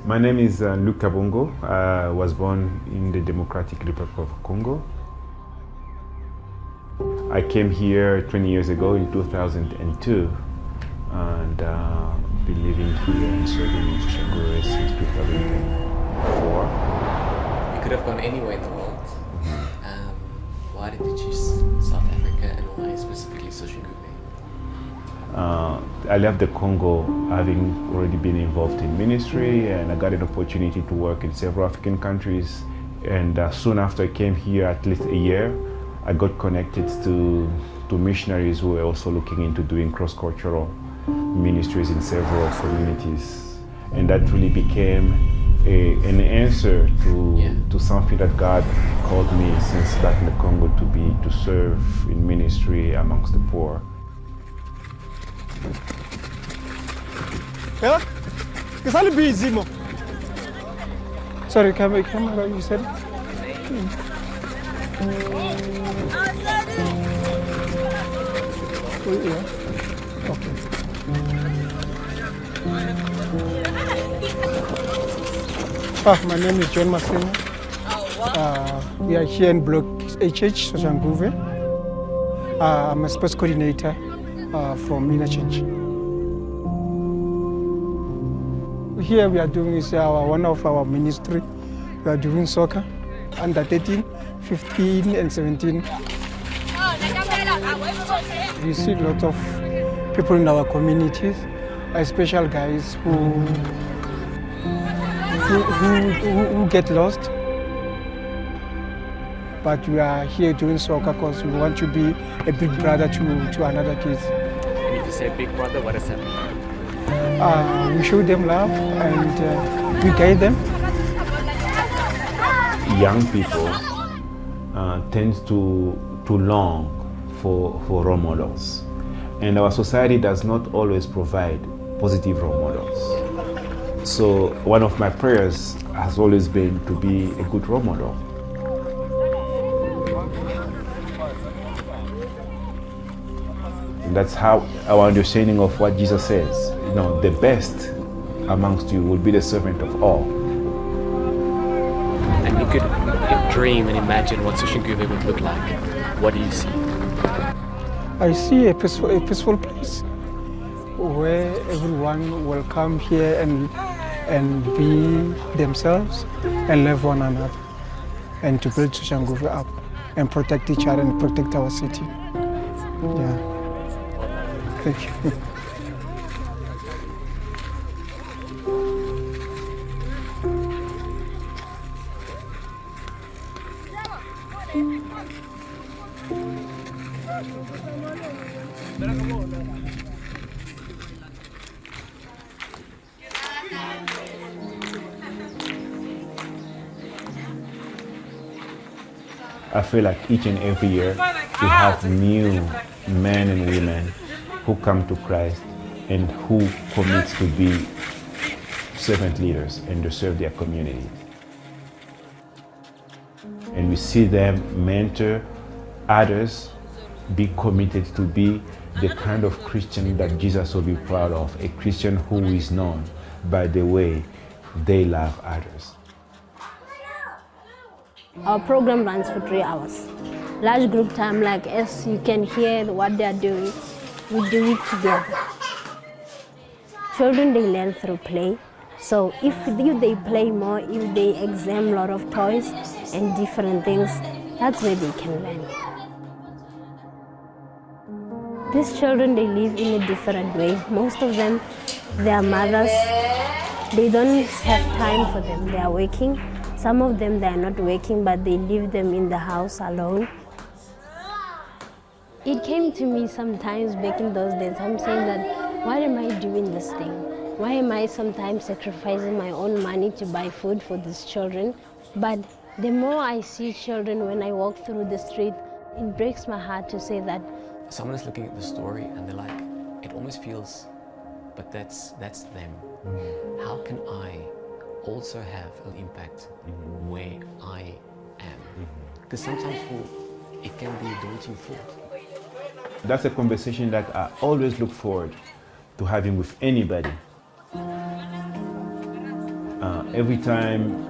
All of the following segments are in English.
My name is Luc Kabongo. I was born in the Democratic Republic of Congo. I came here 20 years ago in 2002 and been living here and serving in InnerCHANGE since 2004. You could have gone anywhere in the world. Why did you choose South Africa and why specifically Soshanguve? I left the Congo having already been involved in ministry, and I got an opportunity to work in several African countries. And soon after I came here, at least a year, I got connected to missionaries who were also looking into doing cross-cultural ministries in several communities. And that really became an answer to something that God called me since back in the Congo to serve in ministry amongst the poor. Yeah? It's all busy, mo. Sorry, camera, you said? Oh, yeah. Okay. My name is John Masimo. We are here in Block HH, Soshanguve. I'm a sports coordinator from InnerCHANGE. Here we are doing is one of our ministry. We are doing soccer, under 13, 15 and 17. We see a lot of people in our communities, especially guys who get lost. But we are here doing soccer because we want to be a big brother to another kids. And if you say big brother, what does that mean? We show them love and we guide them. Young people tend to long for role models. And our society does not always provide positive role models. So one of my prayers has always been to be a good role model. And that's how our understanding of what Jesus says. You know, the best amongst you will be the servant of all. And you could dream and imagine what Soshanguve would look like. What do you see? I see a peaceful place where everyone will come here and be themselves and love one another and to build Soshanguve up and protect each other and protect our city. Yeah. Thank you. I feel like each and every year we have new men and women who come to Christ and who commit to be servant leaders and to serve their community. And we see them mentor others, be committed to be the kind of Christian that Jesus will be proud of, a Christian who is known by the way they love others. Our program runs for 3 hours. Large group time, like as you can hear what they are doing, we do it together. Children, they learn through play. So if they play more, if they examine a lot of toys and different things, that's where they can learn. These children, they live in a different way. Most of them, their mothers, they don't have time for them. They are working. Some of them, they are not working, but they leave them in the house alone. It came to me sometimes back in those days. I'm saying that, why am I doing this thing? Why am I sometimes sacrificing my own money to buy food for these children? But the more I see children when I walk through the street, it breaks my heart to say that. Someone is looking at the story and they're like, it almost feels, but that's them. How can I also have an impact where I am? Because sometimes it can be a daunting thought. That's a conversation that I always look forward to having with anybody. Every time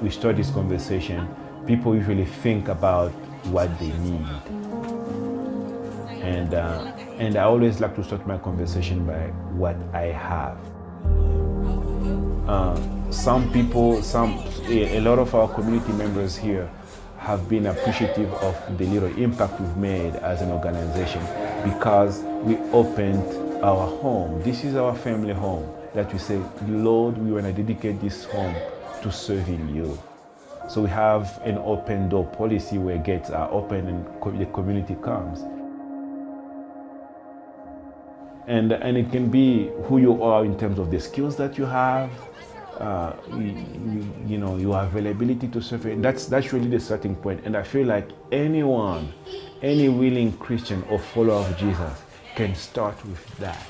we start this conversation, people usually think about what they need. And I always like to start my conversation by what I have. Some people, a lot of our community members here have been appreciative of the little impact we've made as an organization because we opened our home. This is our family home that we say, Lord, we want to dedicate this home to serving you. So we have an open door policy where gates are open and the community comes. And it can be who you are in terms of the skills that you have, you know, your availability to serve. That's really the starting point. And I feel like anyone, any willing Christian or follower of Jesus can start with that.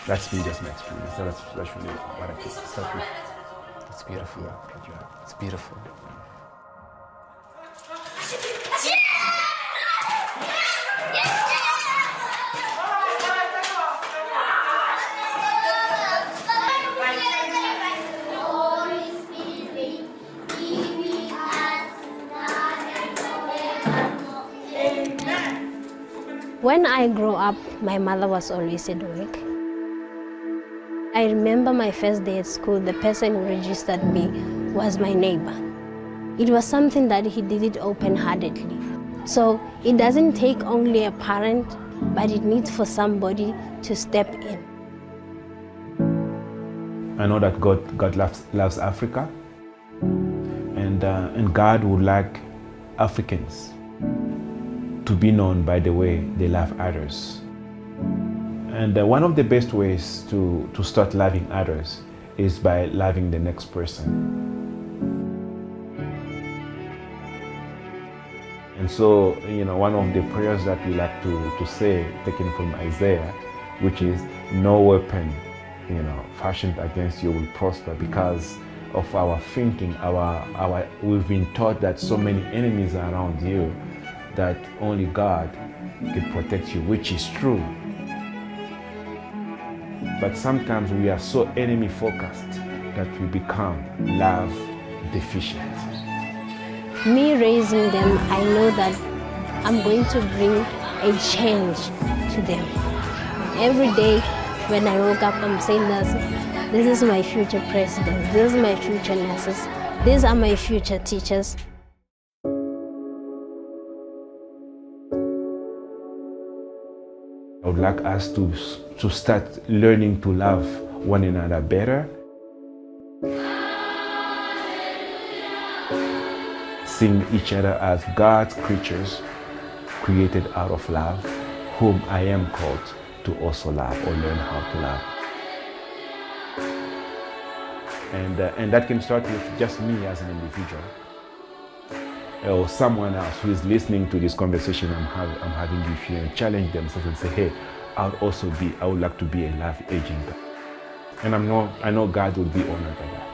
That's been just my experience. That's really what I can start with. It's beautiful. It's beautiful. When I grew up, my mother was always at work. I remember my first day at school, the person who registered me was my neighbor. It was something that he did it open-heartedly. So it doesn't take only a parent, but it needs for somebody to step in. I know that God loves Africa, and God would like Africans to be known by the way they love others. And one of the best ways to start loving others is by loving the next person. And so, you know, one of the prayers that we like to say, taken from Isaiah, which is, no weapon, you know, fashioned against you will prosper, because of our thinking, we've been taught that so many enemies are around you, that only God can protect you, which is true. But sometimes we are so enemy focused that we become love deficient. Me raising them, I know that I'm going to bring a change to them. Every day when I woke up, I'm saying this is my future president, this is my future nurses, these are my future teachers. I would like us to start learning to love one another better. Seeing each other as God's creatures created out of love, whom I am called to also love or learn how to love. And that can start with just me as an individual, or someone else who is listening to this conversation I'm having with you, and challenge themselves and say, hey, I would like to be a love agent. And I know God will be honored by that.